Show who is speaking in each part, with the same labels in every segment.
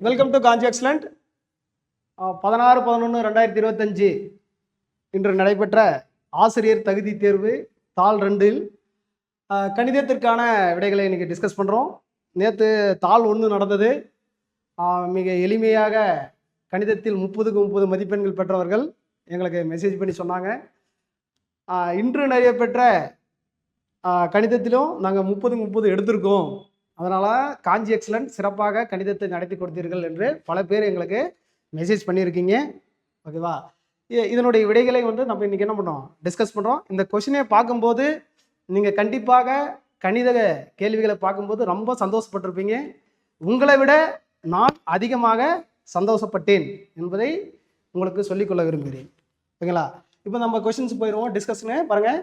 Speaker 1: Welcome to Kanchi excellent. 16/11/2025 இன்று நடைபெற்ற ஆசிரியர் தகுதி தேர்வு தாள் 2இல் கணிதத்திற்கான விடைகளை இன்னைக்கு டிஸ்கஸ் பண்ணுறோம். நேற்று தாள் 1 நடந்தது. மிக எளிமையாக கணிதத்தில் 30க்கு 30 மதிப்பெண்கள் பெற்றவர்கள் எங்களுக்கு மெசேஜ் பண்ணி சொன்னாங்க. இன்று நடைபெற்ற கணிதத்திலும் நாங்கள் 30க்கு 30 எடுத்திருக்கோம். அதனால் காஞ்சி எக்ஸலண்ட் சிறப்பாக கணிதத்தை நடத்தி கொடுத்தீர்கள் என்று பல பேர் எங்களுக்கு மெசேஜ் பண்ணியிருக்கீங்க. ஓகேவா? இதனுடைய விடைகளை நம்ம இன்றைக்கி என்ன பண்ணுறோம், டிஸ்கஸ் பண்ணுறோம். இந்த கொஷினை பார்க்கும்போது நீங்கள் கண்டிப்பாக கணித கேள்விகளை பார்க்கும்போது ரொம்ப சந்தோஷப்பட்டிருப்பீங்க. உங்களை விட நான் அதிகமாக சந்தோஷப்பட்டேன் என்பதை உங்களுக்கு சொல்லிக்கொள்ள விரும்புகிறேன். ஓகேங்களா? இப்போ நம்ம கொஷின்ஸ் போயிடுவோம். டிஸ்கஷனு பாருங்கள்.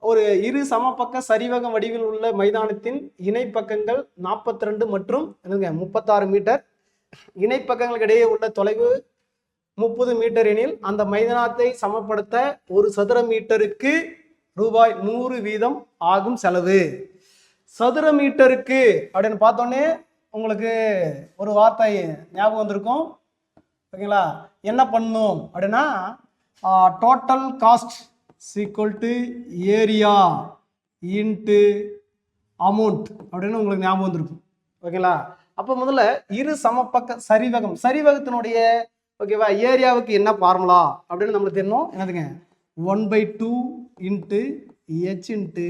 Speaker 1: ஒரு இரு சமபக்க சரிவக வடிவில் உள்ள மைதானத்தின் இணைப்பக்கங்கள் 42 மற்றும் 36 மீட்டர். இணைப்பக்கங்களுக்கு இடையே உள்ள தொலைவு 30 மீட்டர் எனில் அந்த மைதானத்தை சமப்படுத்த ஒரு சதுர மீட்டருக்கு ரூபாய் 100 வீதம் ஆகும் செலவு. சதுர மீட்டருக்கு அப்படின்னு பார்த்தோன்னே உங்களுக்கு ஒரு வார்த்தை ஞாபகம் வந்திருக்கும். ஓகேங்களா? என்ன பண்ணும் அப்படின்னா total cost equal to area into amount அப்படின்னு உங்களுக்கு ஞாபகம் வந்திருக்கும். ஓகேங்களா? அப்போ முதல்ல இரு சமபக்க சரிவகம், சரிவகத்தினுடைய ஓகேவா ஏரியாவுக்கு என்ன ஃபார்முலா அப்படின்னு நம்மளுக்கு தெரியணும். என்னதுங்க? 1/2 இன்ட்டு ஹெச் இன்ட்டு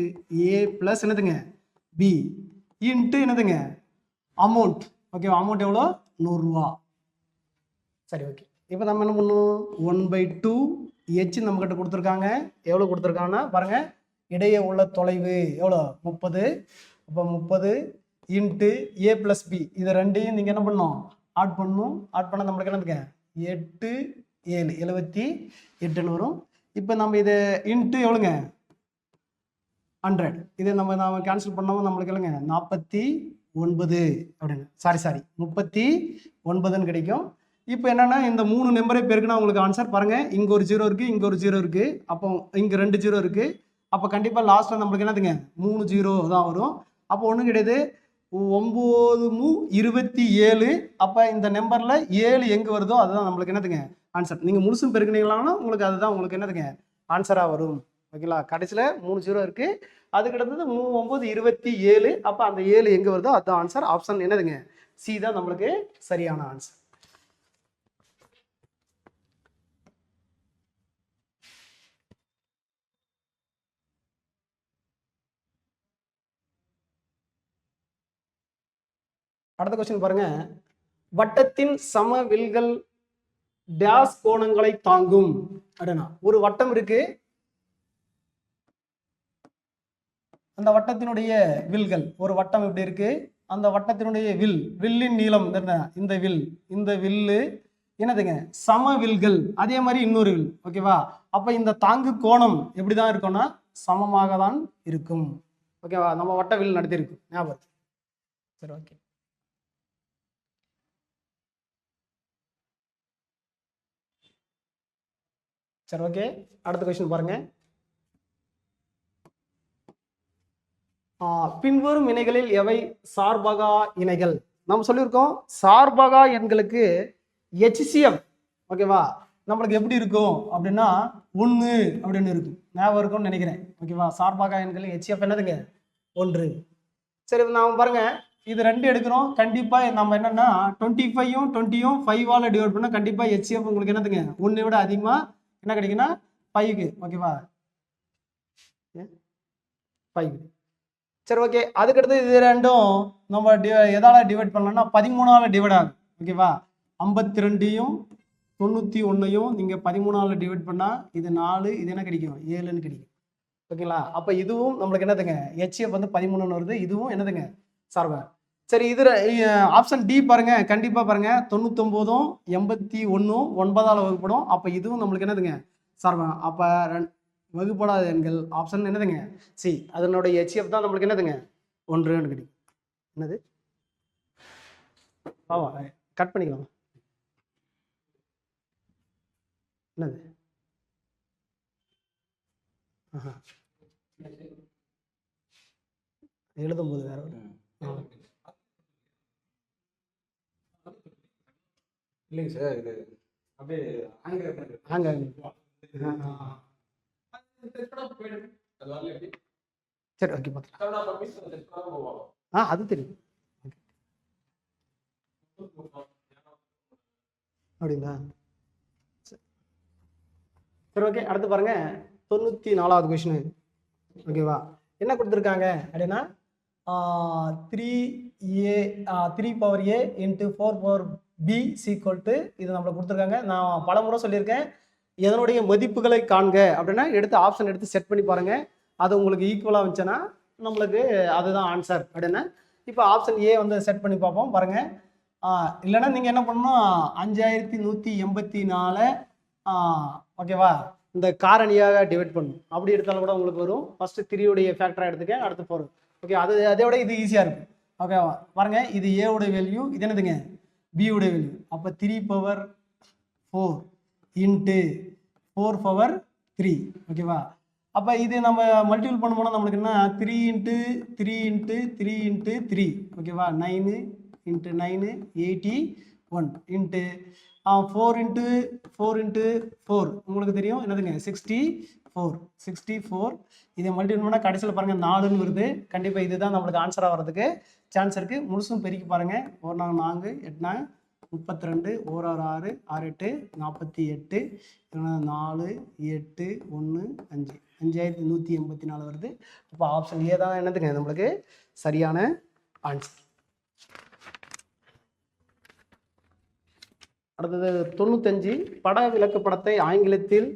Speaker 1: ஏ ப்ளஸ் என்னதுங்க பி இன்ட்டு என்னதுங்க அமௌண்ட். ஓகேவா? அமௌண்ட் எவ்வளோ? 100 ரூபா. சரி, ஓகே. இப்போ நம்ம என்ன பண்ணணும்? 1/2 ஹெச் நம்மக்கிட்ட கொடுத்துருக்காங்க. எவ்வளோ கொடுத்துருக்காங்கன்னா பாருங்கள், இடையே உள்ள தொலைவு எவ்வளோ? 30. அப்போ 30 இன்ட்டு ஏ ப்ளஸ் பி, இது ரெண்டையும் நீங்கள் என்ன பண்ணணும்? ஆட் பண்ணணும். ஆட் பண்ண நம்மளுக்கு என்னதுங்க 8 7 78 வரும். இப்போ நம்ம இது இன்ட்டு எவ்வளோங்க 100. இதை நம்ம கேன்சல் பண்ணாமல் நம்மளுக்கு இல்லைங்க 49 அப்படின்னு சாரி 39 கிடைக்கும். இப்போ என்னன்னா இந்த 3 நம்பரை பெருக்குனா உங்களுக்கு ஆன்சர் பாருங்கள். இங்கே ஒரு 0 இருக்குது, இங்கே ஒரு 0 இருக்குது, அப்போ இங்கே 2 0 இருக்குது. அப்போ கண்டிப்பாக லாஸ்ட்டில் நம்மளுக்கு என்னதுங்க 3 0 தான் வரும். அப்போ ஒன்றும் கிடையாது. 9 27. அப்போ இந்த நம்பரில் 7 எங்கே வருதோ அதுதான் நம்மளுக்கு என்னதுங்க ஆன்சர். நீங்கள் முழுசும் பெருக்குனீங்களான்னா உங்களுக்கு அதுதான் உங்களுக்கு என்னதுங்க ஆன்சராக வரும். ஓகேங்களா? கடைசியில் 3 0 இருக்குது. அதுக்கு அடுத்தது 9 27. அப்போ அந்த 7 எங்கே வருதோ அதுதான் ஆன்சர். ஆப்ஷன் என்னதுங்க சி தான் நம்மளுக்கு சரியான ஆன்சர். அடுத்த கொஸ்டின் பாருங்க. வட்டத்தின் சம வில்கள் டேஸ் கோணங்களை தாங்கும் அப்படின்னா ஒரு வட்டம் இருக்கு. அந்த வட்டத்தினுடைய வில்கள், ஒரு வட்டம் எப்படி இருக்கு, அந்த வட்டத்தினுடைய வில்லின் நீளம் இந்த வில்லு என்னதுங்க சம வில்கள். அதே மாதிரி இன்னொரு வில். ஓகேவா? அப்ப இந்த தாங்கு கோணம் எப்படிதான் இருக்கும்னா சமமாக தான் இருக்கும். ஓகேவா? நம்ம வட்ட வில் நடத்திருக்கும் ஞாபகம். சரி, ஓகே. சரி, ஓகே. அடுத்த கொஸ்டின் பாருங்க. பின்வரும் இணைகளில் எவை சார்பகா இணைகள்? நம்ம சொல்லியிருக்கோம் சார்பகா எண்களுக்கு HCF ஓகேவா நம்மளுக்கு எப்படி இருக்கும் அப்படின்னா 1 அப்படின்னு இருக்கும். ஞாபகம் இருக்கும்னு நினைக்கிறேன். ஓகேவா? சார்பகா எண்கள் HCF என்னதுங்க 1. சரி, நாம பாருங்க இது 2 எடுக்கிறோம். கண்டிப்பா நம்ம என்னன்னா 25யும் 20யும் 5ஆல் டிவைட் பண்ணா கண்டிப்பா HCF உங்களுக்கு என்னதுங்க 1 விட அதிகமா என்ன கிடைக்குன்னா 5. ஓகேவா? 5. சரி, ஓகே. அதுக்கடுத்து இது ரெண்டும் நம்ம எதால டிவைட் பண்ணலாம்னா 13ஆல் டிவைட் ஆகும். ஓகேவா? 52யும் 91யும் நீங்க 13ஆல் டிவைட் பண்ணா இது 4, இது என்ன கிடைக்கும் 7ன்னு கிடைக்கும். ஓகேங்களா? அப்ப இதுவும் நம்மளுக்கு என்னதுங்க HCF 13ன்னு வருது. இதுவும் என்னதுங்க சார்பா. சரி, இது ஆப்ஷன் டி பாருங்க. கண்டிப்பா பாருங்க 99ம் 81ம் 9ஆல் வகுப்படும். அப்ப இதுவும் நம்மளுக்கு என்னதுங்க சார்பா. அப்ப வகுப்படாத எண்கள் ஆப்ஷன் என்னதுங்க சி. அதனுடைய HCF தான் நம்மளுக்கு என்னதுங்க 1ன்னு கிடைக்கும். என்னது ஆமா, கட் பண்ணிக்கலாம். என்னது எழுதும்போது வேற
Speaker 2: இல்லைங்க சார், இது அப்படியே
Speaker 1: சரி ஓகே பார்த்துக்கலாம். அது தெரியும் அப்படிங்களா? சரி ஓகே, அடுத்து பாருங்க 94வது கொஸ்டின். ஓகேவா, என்ன கொடுத்துருக்காங்க அப்படின்னா 3a 3 into 4 b = இது நம்மளை கொடுத்துருக்காங்க. நான் பல முறை சொல்லியிருக்கேன், எதனுடைய மதிப்புகளை காண்க அப்படின்னா எடுத்து ஆப்ஷன் எடுத்து செட் பண்ணி பாருங்க. அது உங்களுக்கு ஈக்குவலாக வந்துச்சுன்னா நம்மளுக்கு அதுதான் ஆன்சர் அப்படின்னா. இப்போ ஆப்ஷன் ஏ வந்து செட் பண்ணி பார்ப்போம் பாருங்க. இல்லைன்னா நீங்கள் என்ன பண்ணணும், 5184 ஓகேவா இந்த காரணியாக டிவைட் பண்ணணும். அப்படி எடுத்தாலும் கூட உங்களுக்கு வரும். ஃபர்ஸ்ட் 3 ஃபேக்டராக எடுத்துக்க, அடுத்து 4. ஓகே, அதை விட இது ஈஸியாக இருக்கும். ஓகேவா பாருங்க, இது ஏவுடைய வேல்யூ, இது என்னதுங்க பியுடைய வேல்யூ. அப்போ 3/4 இன்ட்டு 4/3. ஓகேவா, அப்போ இது நம்ம மல்டிபிள் பண்ணும்போது நம்மளுக்கு என்ன 3 × 3 × 3 × 3. ஓகேவா, 9 × 9 81 இன்ட்டு 4 × 4 × 4 உங்களுக்கு தெரியும் என்னதுங்க 64. இதை மல்டிபிள் பண்ணால் கடைசியில் பாருங்கள் 4ன்னு வருது. கண்டிப்பாக இதுதான் நம்மளுக்கு ஆன்சராக வர்றதுக்கு சான்ஸ் இருக்குது. முழுசும் பெருக்கி பாருங்கள். 1 4 8 32 1 6 6 8 48 4 8 1 5 5184 வருது. அப்போ ஆப்ஷன் ஏ தான் என்னதுங்க நம்மளுக்கு சரியான ஆன்சர். அடுத்தது 95 பட விளக்கப்படத்தை ஆங்கிலத்தில்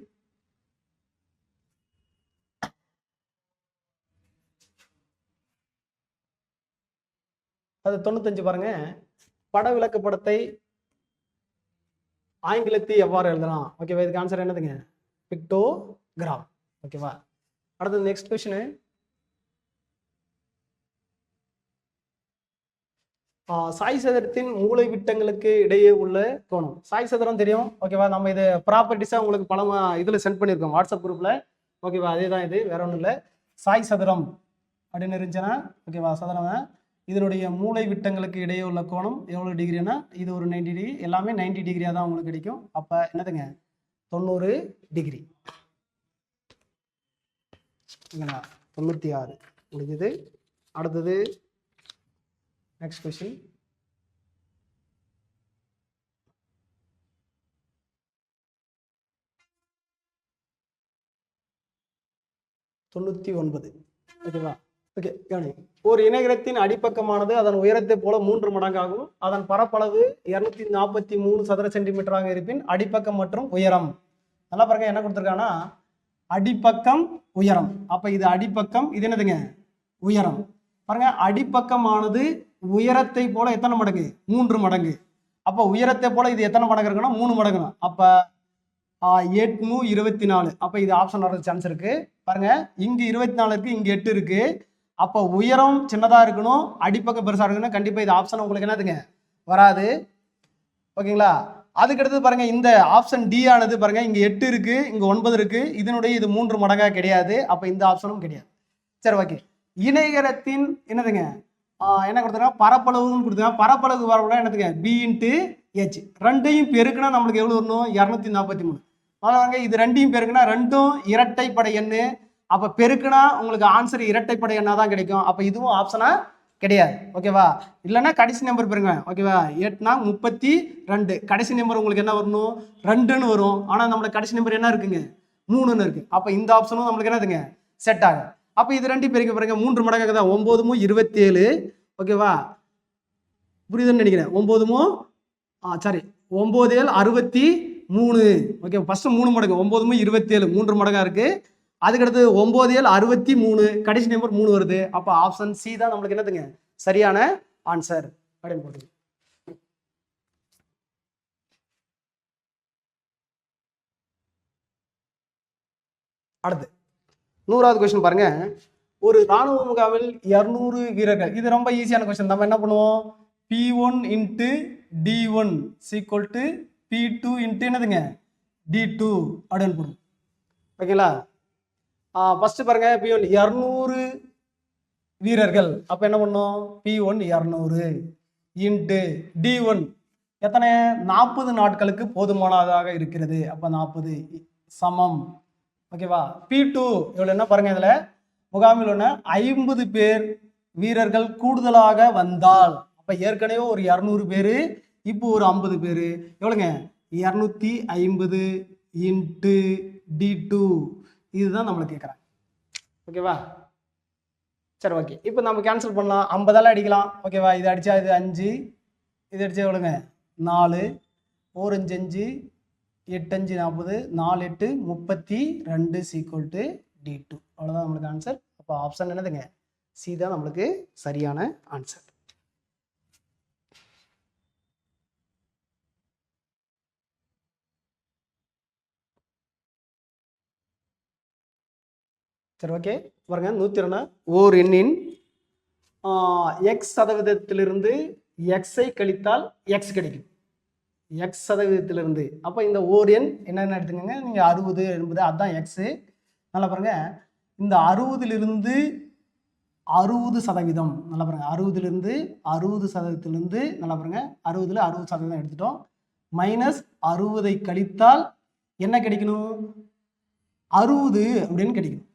Speaker 1: அது 95 பாருங்க, பட விளக்கப்படத்தை ஆங்கிலத்தில் எவ்வாறு எழுதலாம். ஓகேவா, இதுக்கு ஆன்சர் என்னதுங்க பிக்டோகிராம். ஓகேவா, அடுத்தது நெக்ஸ்ட் கொஸ்டின். சாய் சதுரத்தின் மூளை விட்டங்களுக்கு இடையே உள்ள கோணம். சாய் சதுரம் தெரியும். ஓகேவா, நம்ம இது ப்ராப்பர்ட்டிஸாக உங்களுக்கு பல இதில் சென்ட் பண்ணியிருக்கோம் வாட்ஸ்அப் குரூப்பில். ஓகேவா, அதே தான் இது, வேற ஒன்றும் இல்லை. சாய் சதுரம் அப்படின்னு இருந்துச்சுன்னா ஓகேவா, சதுரம் இதனுடைய மூளை விட்டங்களுக்கு இடையே உள்ள கோணம் எவ்வளோ டிகிரினா இது ஒரு 90 டிகிரி. எல்லாமே 90 டிகிரியாக தான் உங்களுக்கு கிடைக்கும். அப்போ என்னதுங்க 90 டிகிரி. 96 முடிஞ்சது. அடுத்தது நெக்ஸ்ட் கொஸ்டின். ஓகேவா, ஓகே கவனி. ஒரு இணைகரத்தின் அடிப்பக்கமானது அதன் உயரத்தை போல 3 மடங்காகும். அதன் பரப்பளவு 243 சதுர சென்டிமீட்டராக இருப்பின் அடிப்பக்கம் மற்றும் உயரம். நல்லா பாருங்க, என்ன கொடுத்துருக்காங்கன்னா அடிப்பக்கம் உயரம். அப்ப இது அடிப்பக்கம், இது என்னதுங்க உயரம். பாருங்க, அடிப்பக்கமானது உயரத்தை போல எத்தனை மடங்கு 3 மடங்கு. அப்ப உயரத்தை போல இது எத்தனை மடங்கு இருக்குன்னா 3 மடங்கு. அப்ப 8 24. அப்ப இது ஆப்ஷன் வர்றது சான்ஸ் இருக்கு. பாருங்க, இங்க 24 இருக்கு, இங்க 8 இருக்கு. அப்போ உயரம் சின்னதா இருக்கணும், அடிப்பக்கம் பெருசா இருக்கணும். கண்டிப்பா இது ஆப்ஷன் உங்களுக்கு என்னதுங்க வராது. ஓகேங்களா, அதுக்கு அடுத்து பாருங்க, இந்த ஆப்ஷன் டி ஆனது பாருங்க, இங்க 8 இருக்கு, இங்க 9 இருக்கு. இதனுடைய இது 3 மடங்கா கிடையாது. அப்ப இந்த ஆப்ஷனும் கிடையாது. சரி ஓகே, இணைகரத்தின் என்னதுங்க என்ன கொடுத்துருக்காங்க பரப்பளவுன்னு கொடுத்துருக்காங்க. பரப்பளவு வரப்பட என்னதுங்க பி இன்ட்டு ஹெச். ரெண்டையும் பெருக்குனா நம்மளுக்கு எவ்வளவு வரணும் 243. வாங்க, இது ரெண்டையும் பெருக்குனா ரெண்டும் இரட்டைப்படை எண்ணு. அப்ப பெருக்குனா உங்களுக்கு ஆன்சர் இரட்டைப்படை எண்ணா தான் கிடைக்கும். அப்ப இதுவும் ஆப்ஷனா கிடையாது. ஓகேவா, இல்லைன்னா கடைசி நம்பர் பெருங்க. ஓகேவா, 8 32. கடைசி நம்பர் உங்களுக்கு என்ன வரணும் 2ன்னு வரும். ஆனா நம்மளுக்கு கடைசி நம்பர் என்ன இருக்குங்க 3ன்னு இருக்கு. அப்ப இந்த ஆப்ஷனும் நம்மளுக்கு என்னதுங்க செட் ஆகும். அப்ப இது ரெண்டையும் பெருக்க பாருங்க 3 மடங்காக தான் 9 27. ஓகேவா, புரியுதுன்னு நினைக்கிறேன். 9 சாரி 9 63. ஓகே, ஃபர்ஸ்ட் 3 மடங்கு 9 27 3 மடங்கா இருக்கு. அதுக்கடுத்து 9 63, கடைசி நம்பர் 3 வருது. அப்ப ஆப்ஷன் சி தான் நம்மளுக்கு என்னதுங்க சரியான ஆன்சர் அப்படின்னு போட்டு. அடுத்து 100வது கொஸ்டின் பாருங்க. ஒரு ராணுவ முகாமில் 200 வீரர்கள். இது ரொம்ப ஈஸியான கொஸ்டின். நம்ம என்ன பண்ணுவோம் P1 × D1 = P2 × என்னதுங்க D2 அப்படின்னு போடுவோம். ஓகேங்களா, ஃபர்ஸ்ட் பாருங்க P1 200 வீரர்கள். அப்ப என்ன பண்ணும் P1 200 × D1 எத்தனை 40 நாட்களுக்கு போதுமானதாக இருக்கிறது. அப்போ 40 சமம். ஓகேவா. P2 இவ்வளோ என்ன பாருங்க, இதில் முகாமில் ஒன்று 50 பேர் வீரர்கள் கூடுதலாக வந்தால், அப்போ ஏற்கனவே ஒரு 200 பேர், இப்போ ஒரு 50 பேர், எவ்வளோங்க 250 இன்ட்டு D2, இதுதான் நம்மளுக்கு கேட்குறாங்க. ஓகேவா. சரி, ஓகே. இப்போ நம்ம கேன்சல் பண்ணலாம். 50ஆல் அடிக்கலாம். ஓகேவா. இது அடித்தா இது 5, இது அடித்தா எவ்வளோங்க 4, 4 5 5, 8 5 40, 4 8 32 ஈக்குவல் டு D2. அவ்வளோதான் நம்மளுக்கு ஆன்சர். அப்போ ஆப்ஷன் என்னதுங்க, சி தான் நம்மளுக்கு சரியான ஆன்சர். சரி, ஓகே. பாருங்க 102 ஓர் எண்ணின் எக்ஸ் சதவீதத்திலிருந்து எக்ஸை கழித்தால் எக்ஸ் கிடைக்கும். எக்ஸ் சதவீதத்திலிருந்து, அப்போ இந்த ஓர் எண் என்னென்ன எடுத்துக்கோங்க நீங்கள் 60 80, அதுதான் எக்ஸு. நல்லா பாருங்க, இந்த 60லிருந்து 60%, நல்லா பாருங்க 60லிருந்து 60%, நல்லா பாருங்க 60ல் 60% எடுத்துட்டோம். மைனஸ் 60ஐ கழித்தால் என்ன கிடைக்கணும், 60 அப்படின்னு கிடைக்கணும்.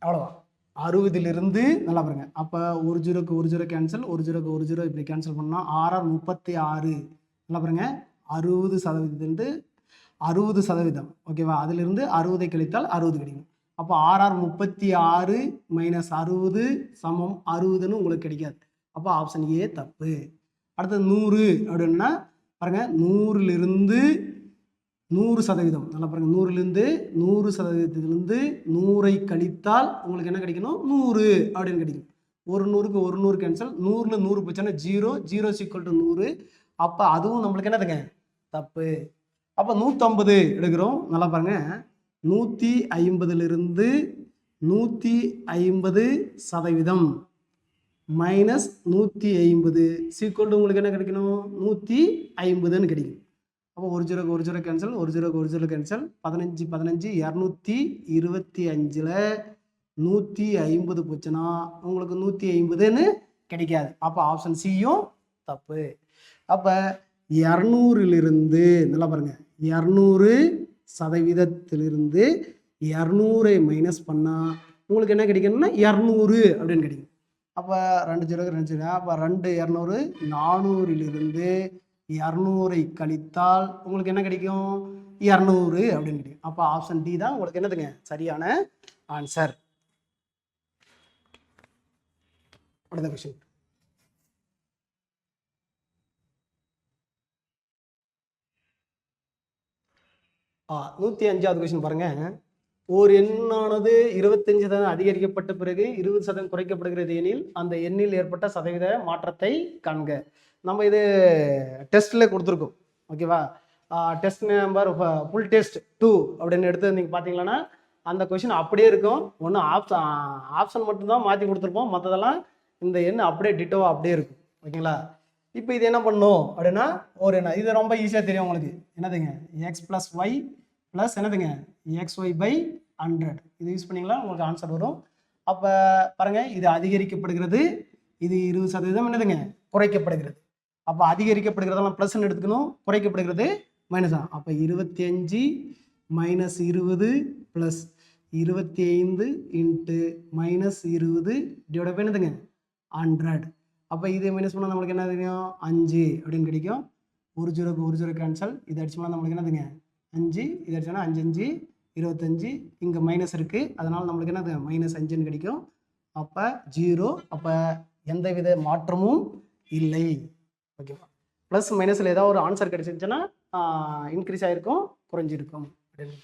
Speaker 1: அவ்வளோதான். 60லிருந்து நல்லா பாருங்க, அப்போ ஒரு ஜீரோக்கு ஒரு ஜீரோ கேன்சல், ஒரு ஜீரோக்கு ஒரு ஜீரோ இப்படி கேன்சல் பண்ணால் 6 36. நல்லா பாருங்க 60%, 60%. ஓகேவா. அதிலிருந்து 60ஐ கழித்தால் 60 கிடைக்கும். அப்போ 6 36 மைனஸ் 60 சமம் 60ன்னு உங்களுக்கு கிடைக்காது. அப்போ ஆப்ஷன் ஏ தப்பு. அடுத்தது 100 அப்படின்னா பாருங்க 100லிருந்து 100%, நல்லா பாருங்க 100லிருந்து 100%, 100ஐ கழித்தால் உங்களுக்கு என்ன கிடைக்கணும், 100 அப்படின்னு கிடைக்கும். ஒரு 100க்கு ஒரு 100 கேன்சல், 100ல் 100 போச்சுன்னா 0, 0 ஈக்குவல் டு 100. அப்போ அதுவும் நம்மளுக்கு என்னதுங்க தப்பு. அப்போ 150 எடுக்கிறோம். நல்லா பாருங்க 150லிருந்து 150% மைனஸ் 150 ஈக்குவல் டு உங்களுக்கு என்ன கிடைக்கணும், 150ன்னு கிடைக்கும். அப்போ ஒரு ஜீரோக்கு ஒரு ஜீரோ கேன்சல், ஒரு ஜீரோக்கு ஒரு ஜீரோ கேன்சல், 15 15 225ல் 150 போச்சுன்னா உங்களுக்கு 150ன்னு கிடைக்காது. அப்போ ஆப்ஷன் சியும் தப்பு. அப்போ 200லிருந்து நல்லா பாருங்க 200%லிருந்து 200ஐ மைனஸ் பண்ணால் உங்களுக்கு என்ன கிடைக்கணும்னா 200 அப்படின்னு கிடைக்கும். அப்போ 2 ஜீரோக்கு 2 ஜீரோ, அப்போ 2 200, 400லிருந்து 200ஐ கழித்தால் உங்களுக்கு என்ன கிடைக்கும், 200 அப்படின்னு கிடைக்கும். அப்போ ஆப்ஷன் டி தான் உங்களுக்கு என்னதுங்க சரியான ஆன்சர். அடுத்த கொஸ்டின். ஆ 105வது கொஸ்டின் பாருங்க. ஒரு எண்ணானது 25% அதிகரிக்கப்பட்ட பிறகு 20% குறைக்கப்படுகிறது எனில் அந்த எண்ணில் ஏற்பட்ட சதவீத மாற்றத்தை காண்க. நம்ம இது டெஸ்ட்டில் கொடுத்துருக்கோம். ஓகேவா. டெஸ்ட் நம்பர் ஃபுல் டெஸ்ட் 2 அப்படின்னு எடுத்து நீங்கள் பார்த்தீங்கன்னா அந்த கொஷின் அப்படியே இருக்கும். ஒன்று ஆப்ஷன் மட்டும்தான் மாற்றி கொடுத்துருப்போம், மற்றதெல்லாம் இந்த எண் அப்படியே டிட்டோவாக அப்படியே இருக்கும். ஓகேங்களா. இப்போ இது என்ன பண்ணும் அப்படின்னா ஒரு என்ன, இது ரொம்ப ஈஸியாக தெரியும் உங்களுக்கு. என்னதுங்க எக்ஸ் ப்ளஸ் ஒய் ப்ளஸ் என்னதுங்க XY/100. இது யூஸ் பண்ணிங்களா உங்களுக்கு ஆன்சர் வரும். அப்போ பாருங்கள் இது அதிகரிக்கப்படுகிறது, இது 20% என்னதுங்க குறைக்கப்படுகிறது. அப்போ அதிகரிக்கப்படுகிறதெல்லாம் ப்ளஸ்ன்னு எடுத்துக்கணும், குறைக்கப்படுகிறது மைனஸ் தான். அப்போ 25 minus 20 plus 25 into minus 20 divide by என்னதுங்க 100. அப்போ இதை மைனஸ் பண்ணால் நம்மளுக்கு என்ன தெரியும் 5 அப்படின்னு கிடைக்கும். ஒரு ஜீரோக்கு ஒரு ஜீரோ கேன்சல், இது அடிச்சோம்னா நம்மளுக்கு என்னதுங்க 5, இது அடிச்சோன்னா 5 5 25, இங்கே மைனஸ் இருக்குது, அதனால் நம்மளுக்கு என்னது மைனஸ் 5ன்னு கிடைக்கும். அப்போ 0. அப்போ எந்த வித மாற்றமும் இல்லை. ஓகேவா. ப்ளஸ் மைனஸில் ஏதாவது ஒரு ஆன்சர் கிடைச்சிருச்சுன்னா இன்க்ரீஸ் ஆகிருக்கும், குறைஞ்சிருக்கும் அப்படின்னு.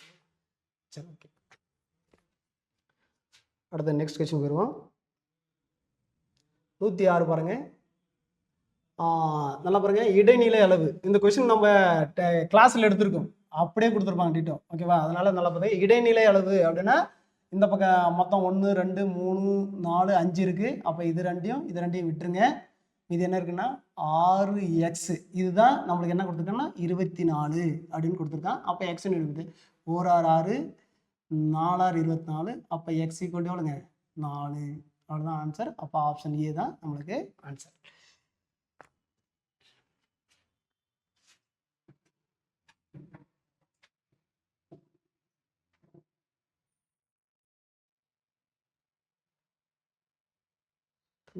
Speaker 1: சரி, ஓகே. அடுத்த நெக்ஸ்ட் கொஸ்டின் வருவோம். 106 பாருங்க. நல்லா பாருங்க இடைநிலை அளவு. இந்த கொஸ்டின் நம்ம கிளாஸில் எடுத்திருக்கோம், அப்படியே கொடுத்துருப்பாங்க டீட்டோ. ஓகேவா. அதனால நல்லா பாருங்க இடைநிலை அளவு அப்படின்னா இந்த பக்கம் மொத்தம் 1 2 3 4 5 இருக்குது. அப்போ இது ரெண்டையும் விட்டுருங்க. இது என்ன இருக்குன்னா 6x, இதுதான் நம்மளுக்கு என்ன கொடுத்துருக்காங்கன்னா 24 அப்படின்னு கொடுத்துருக்கான். அப்போ எக்ஸ்ன்னு இருக்குது 4 6 6 4 6 24. அப்போ எக்ஸ் ஈக்குவல் எவ்வளோங்க 4. அவ்வளோதான் ஆன்சர். அப்போ ஆப்ஷன் ஏ தான் நம்மளுக்கு ஆன்சர்.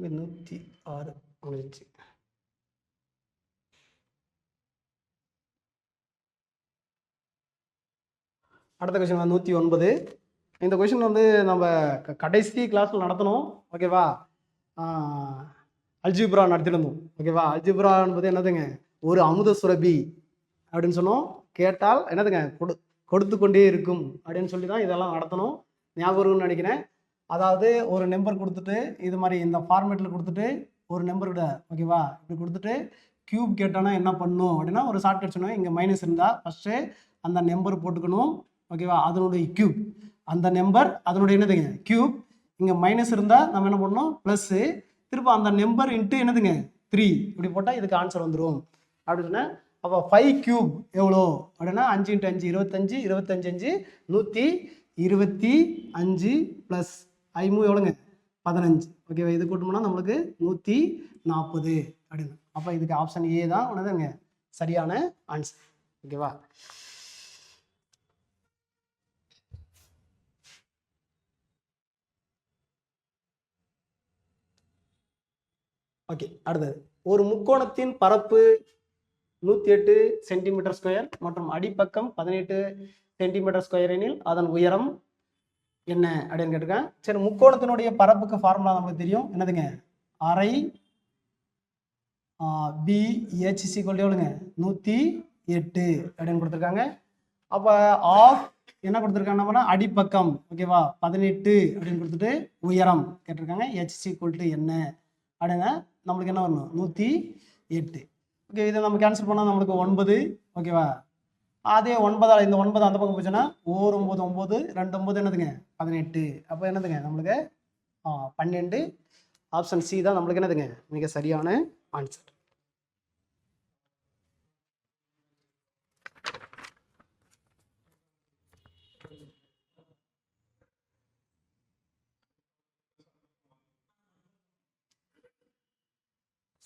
Speaker 1: 106 முடிஞ்சு. அடுத்த கொஸ்டின் 109. இந்த கொஸ்டின் வந்து நம்ம கடைசி கிளாஸில் நடத்தணும். ஓகேவா, அல்ஜிப்ரா நடத்திருந்தோம். ஓகேவா, அல்ஜிப்ரா என்பது என்னதுங்க, ஒரு அமுத சுரபி அப்படின்னு சொன்னோம். கேட்டால் என்னதுங்க, கொடுத்து கொண்டே இருக்கும் அப்படின்னு சொல்லி தான் இதெல்லாம் நடத்தணும். ஞாபகம்னு நினைக்கிறேன். அதாவது ஒரு நம்பர் கொடுத்துட்டு இது மாதிரி இந்த ஃபார்மேட்டில் கொடுத்துட்டு ஒரு நம்பர் விட, ஓகேவா, இப்படி கொடுத்துட்டு கியூப் கேட்டானா என்ன பண்ணணும் அப்படின்னா ஒரு ஷார்ட்கட் சொன்னேன். இங்கே மைனஸ் இருந்தால் ஃபஸ்ட்டு அந்த நம்பர் போட்டுக்கணும். ஓகேவா, அதனுடைய கியூப், அந்த நம்பர் அதனுடைய என்னதுங்க கியூப். இங்கே மைனஸ் இருந்தால் நம்ம என்ன பண்ணணும், ப்ளஸ்ஸு, திரும்ப அந்த நம்பர் இன்ட்டு என்னதுங்க 3 இப்படி போட்டால் இதுக்கு ஆன்சர் வந்துடும் அப்படின்னா. அப்போ 5 கியூப் எவ்வளோ அப்படின்னா 5 × 5 25, 25 5 125 ப்ளஸ் 5 எவ்வளோங்க 15. ஓகேவா, இது கூட்டணும்னா நம்மளுக்கு 140 அப்படின்னு. அப்போ இதுக்கு ஆப்ஷன் ஏ தான் உனதுங்க சரியான ஆன்சர். ஓகேவா, ஓகே. அடுத்தது, ஒரு முக்கோணத்தின் பரப்பு 108 சென்டிமீட்டர் ஸ்கொயர் மற்றும் அடிப்பக்கம் 18 சென்டிமீட்டர் ஸ்கொயர் எனில் அதன் உயரம் என்ன அப்படின்னு கேட்டிருக்கேன். சரி, முக்கோணத்தினுடைய பரப்புக்கு ஃபார்முலா நமக்கு தெரியும். என்னதுங்க, அரை BH எவ்வளோங்க 108 அப்படின்னு கொடுத்துருக்காங்க. அப்போ ஆஃப் என்ன கொடுத்துருக்காங்கன்னா அடிப்பக்கம், ஓகேவா, 18 அப்படின்னு கொடுத்துட்டு உயரம் கேட்டிருக்காங்க. H என்ன அப்படின்னா நம்மளுக்கு என்ன வரணும் 108. ஓகே, இதை நம்ம கேன்சல் பண்ணால் நம்மளுக்கு 9. ஓகேவா, அதே 9 இந்த 9 அந்த பக்கம் போச்சுன்னா 1 9 9 2 9 என்னதுங்க 18. அப்போ என்னதுங்க நம்மளுக்கு 12. ஆப்ஷன் சி தான் நம்மளுக்கு என்னதுங்க மிக சரியான ஆன்சர்.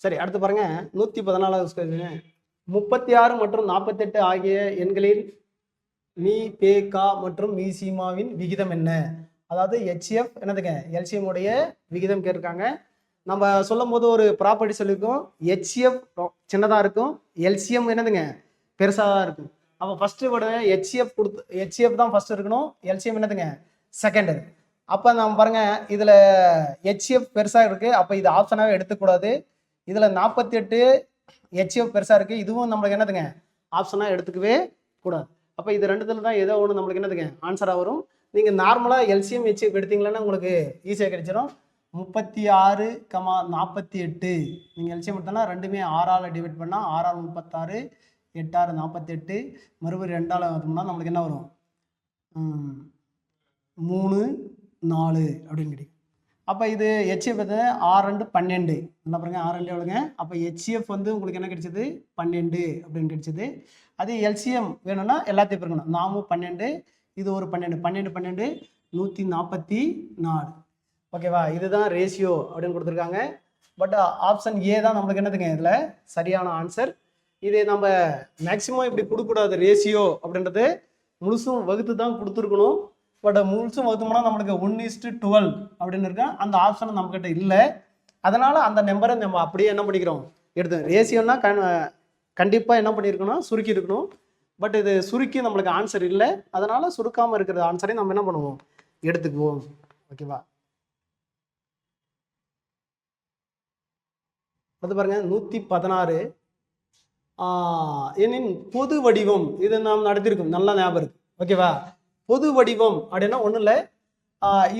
Speaker 1: சரி, அடுத்து பாருங்க 114வது கொஸ்டின். 36 மற்றும் 48 ஆகிய எண்களில் மீ பே கா மற்றும் மீ சீமாவின் விகிதம் என்ன? அதாவது HF என்னதுங்க எல்சிஎம் உடைய விகிதம் கேட்டிருக்காங்க. நம்ம சொல்லும் போது ஒரு ப்ராப்பர்ட்டி சொல்லியிருக்கோம். HF சின்னதாக இருக்கும், எல்சிஎம் என்னதுங்க பெருசாக தான் இருக்கும். அப்போ ஃபர்ஸ்ட் விட HF தான் ஃபர்ஸ்ட் இருக்கணும், எல்சிஎம் என்னதுங்க செகண்ட். அப்போ நம்ம பாருங்க இதில் HF பெருசாக இருக்கு, அப்போ இது ஆப்ஷனாகவே எடுத்துக்கூடாது. இதில் 48 HF பெருசாக இருக்குது, இதுவும் நம்மளுக்கு என்னதுங்க ஆப்ஷனாக எடுத்துக்கவே கூடாது. அப்போ இது ரெண்டுத்துல தான் ஏதோ ஒன்று நம்மளுக்கு என்னதுங்க ஆன்சராக வரும். நீங்கள் நார்மலாக LCM HF எடுத்தீங்களன்னா உங்களுக்கு ஈஸியாக கிடைச்சிடும். 36, 48 நீங்கள் LCM எடுத்தோன்னா ரெண்டுமே 6ஆல் டிவைட் பண்ணால் 6 36 8 48 மறுபடியும் 2ஆல் பார்த்தோம்னா நம்மளுக்கு என்ன வரும் 3 4 அப்படின்னு கிடைக்கும். அப்போ இது HF வந்து 6 2 12 என்ன பாருங்க 6 2 எவ்வளோங்க. அப்போ HF வந்து உங்களுக்கு என்ன கிடைச்சது 12 அப்படின்னு கிடைச்சது. அது LCM வேணும்னா எல்லாத்தையும் இருக்கணும். நாமும் 12, இது ஒரு 12 12 12 144. ஓகேவா, இதுதான் ரேஷியோ அப்படின்னு கொடுத்துருக்காங்க. பட் ஆப்ஷன் ஏ தான் நம்மளுக்கு என்னதுங்க இதில் சரியான ஆன்சர். இது நம்ம மேக்சிமம் இப்படி கொடுக்கக்கூடாது. ரேஷியோ அப்படின்றது முழுசும் வகுத்து தான் கொடுத்துருக்கணும். பட் முழுசும் வகுத்தோம்னா நம்மளுக்கு 1:12 அப்படின்னு இருக்கா. அந்த ஆப்ஷன் நம்மக்கிட்ட இல்லை. அதனால் அந்த நம்பரை நம்ம அப்படியே என்ன பண்ணிக்கிறோம் எடுத்து. ரேஷியோன்னா கண்டிப்பாக என்ன பண்ணியிருக்கணும் சுருக்கி இருக்கணும். பட் இது சுருக்கி நம்மளுக்கு ஆன்சர் இல்லை. அதனால் சுருக்காமல் இருக்கிற ஆன்சரை நம்ம என்ன பண்ணுவோம் எடுத்துக்குவோம். ஓகேவா, அது பாருங்க 116 எனின் பொது வடிவம். இது நாம் நடத்திருக்கோம், நல்லா ஞாபகம் இருக்கு. ஓகேவா, பொது வடிவம் அப்படின்னா ஒன்றும் இல்லை.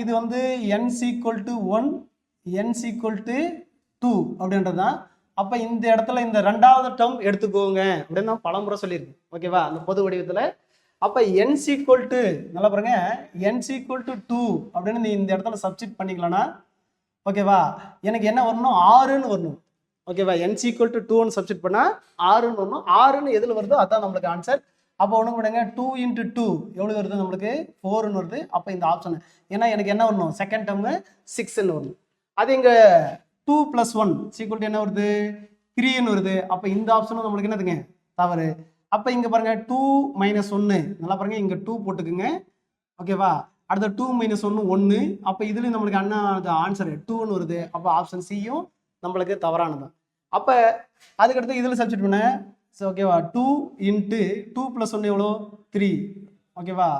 Speaker 1: இது வந்து n=1 n=2 அப்படின்றது தான். அப்போ இந்த இடத்துல இந்த ரெண்டாவது டேர்ம் எடுத்துக்கோங்க அப்படின்னு நான் பலமுறை சொல்லியிருக்கேன். ஓகேவா, அந்த பொது வடிவத்தில். அப்போ n= நல்லா பாருங்க n=2 அப்படின்னு நீ இந்த இடத்துல சப்ஸ்டிட் பண்ணிக்கலாம்னா ஓகேவா எனக்கு என்ன வரணும் 6ன்னு வரணும். ஓகேவா, n=2ன்னு சப்ஸ்டிட் பண்ணால் 6ன்னு வரணும். 6ன்னு எதில் வருதோ அதுதான் நம்மளுக்கு ஆன்சர். அப்போ ஒன்று விடுங்க 2 × 2 எவ்வளோ வருது நம்மளுக்கு 4ன்னு வருது. அப்போ இந்த ஆப்ஷன் ஏன்னா எனக்கு என்ன வரணும் செகண்ட் டேர்மு 6ன்னு வரணும். அது இங்கே 2 + 1 என்ன வருது 3ன்னு வருது. அப்போ இந்த ஆப்ஷனும் நம்மளுக்கு என்னதுங்க தவறு. அப்போ இங்கே பாருங்க 2 - 1 நல்லா பாருங்க இங்கே 2 போட்டுக்குங்க. ஓகேவா, அடுத்த 2 - 1 1. அப்போ இதுலேயும் நம்மளுக்கு என்ன ஆன்சர் 2ன்னு வருது. அப்போ ஆப்ஷன் சியும் நம்மளுக்கு தவறானது. அப்போ அதுக்கடுத்து இதில் சப்ஸ்டிட் பண்ண ஓகேவா 2 × 2 + 1 எவ்வளோ 3 ஓகேவா.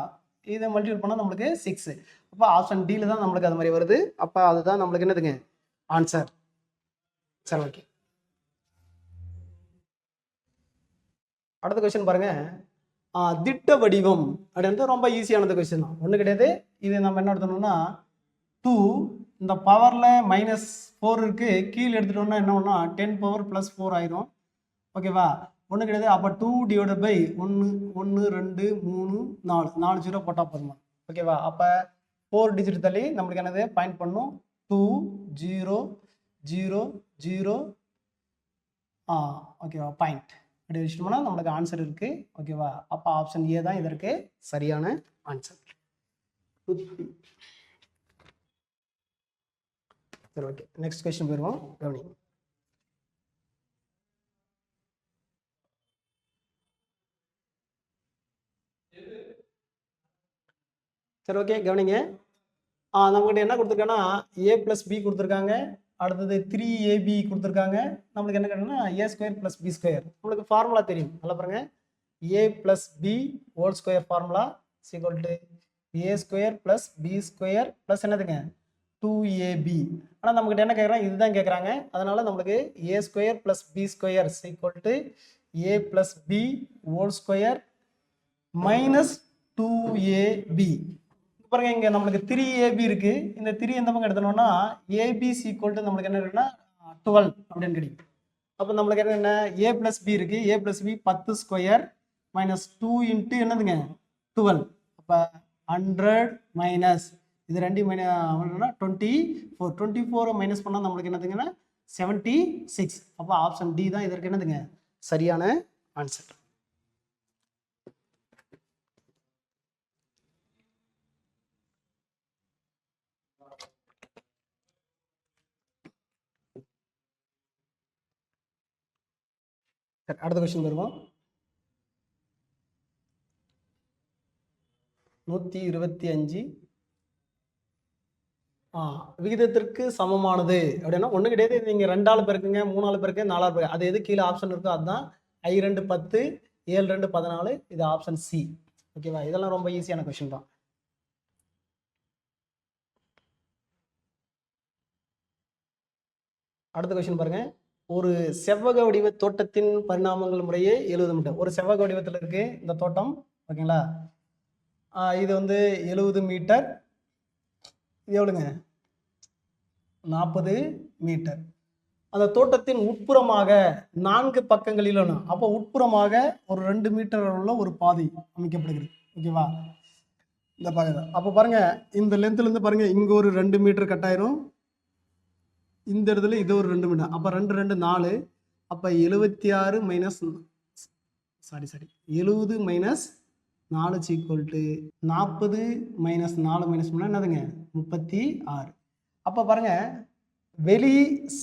Speaker 1: இதை மல்டிபிள் பண்ணால் நம்மளுக்கு 6. அப்போ ஆப்ஷன் டியில் தான் நம்மளுக்கு அது மாதிரி வருது. அப்போ அதுதான் நம்மளுக்கு என்னதுங்க ஆன்சர். சரி ஓகே. அடுத்த கொஸ்டின் பாருங்க. திட்ட வடிவம் அப்படின்றது ரொம்ப ஈஸியானது கொஸ்டின் தான், ஒன்றும் கிடையாது. இது நம்ம என்ன எடுத்தோம்னா 2 இந்த பவரில் -4 இருக்கு, கீழே எடுத்துட்டோம்னா என்ன ஒன்றா 10 பவர் + 4 ஆயிரும் ஓகேவா. ஒன்றும் கிடையாது. அப்போ 2 / 1 1 2 3 4 4 0 போட்டால் போதுமா ஓகேவா. அப்போ 4 டிஜிட் தள்ளி நம்மளுக்கு என்னது பாயிண்ட் பண்ணும் 2 0 0 0 ஓகேவா பாயிண்ட் அப்படி வச்சுட்டோம்னா நம்மளுக்கு ஆன்சர் இருக்கு ஓகேவா. அப்போ ஆப்ஷன் ஏ தான் இதற்கு சரியான ஆன்சர். சரி ஓகே, நெக்ஸ்ட் கொஸ்டின் போயிடுவோம். கவனி. சரி ஓகே கவனிங்க. நம்மகிட்ட என்ன கொடுத்துருக்காங்கன்னா a + b கொடுத்துருக்காங்க. அடுத்தது 3ab கொடுத்துருக்காங்க. நம்மளுக்கு என்ன கேட்டோம்னா a² + b². நம்மளுக்கு ஃபார்முலா தெரியும், நல்லா பாருங்க. a + b ² formula = a² + b² + என்னதுங்க 2ab. ஆனால் நம்மகிட்ட என்ன கேட்குறாங்க, இதுதான் கேட்குறாங்க. அதனால நம்மளுக்கு a² + b² = a + b ² - 2ab. பாருங்க இங்க நம்மளுக்கு 3ab இருக்கு. இந்த 3 எந்த பக்கம் எடுத்தோம்னா ab = நம்மளுக்கு என்ன இருக்குன்னா 12 அப்படின்னு கிடைக்கும். அப்போ நம்மளுக்கு என்ன a + b இருக்கு, a + b 10² - 2 × என்னதுங்க 12. அப்போ 100 - இது 2 24 24 மைனஸ் பண்ணால் நம்மளுக்கு என்னதுங்கன்னா 76. அப்போ ஆப்ஷன் டி தான் இதற்கு என்னதுங்க சரியான ஆன்சர். அடுத்த கொஸ்டின் வருவோம். 125 விகிதத்திற்கு சமமானது அப்படின்னா ஒன்றும் கிடையாது. நீங்கள் 2 ஆள் பெருக்குங்க, 3 ஆள் பெருக்கு, 4 ஆள் பெருக்கு, அது எது கீழே ஆப்ஷன் இருக்கோ அதுதான். I2 10 7 2 14. இது ஆப்ஷன் சி ஓகேவா. இதெல்லாம் ரொம்ப ஈஸியான கொஸ்டின் தான். அடுத்த கொஸ்டின் பாருங்க. ஒரு செவ்வக வடிவ தோட்டத்தின் பரிணாமங்கள் முறையே 70 மீட்டர். ஒரு செவ்வக வடிவத்தில் இருக்கு இந்த தோட்டம் ஓகேங்களா. இது வந்து 70 மீட்டர். இது எவ்வளோங்க 40 மீட்டர். அந்த தோட்டத்தின் உட்புறமாக 4 பக்கங்களிலும் அப்போ உட்புறமாக ஒரு 2 மீட்டர் உள்ள ஒரு பாதை அமைக்கப்படுகிறது ஓகேவா. இந்த பாருங்க. அப்போ பாருங்க இந்த லென்த்ல இருந்து பாருங்க இங்க ஒரு 2 மீட்டர் கட்டாயிரும், இந்த இடத்துல இது ஒரு 2 மீட்டர். அப்போ 2 2 4. அப்போ 76 - 70 - 4 40 - 4 என்னதுங்க 36. அப்போ பாருங்க வெளி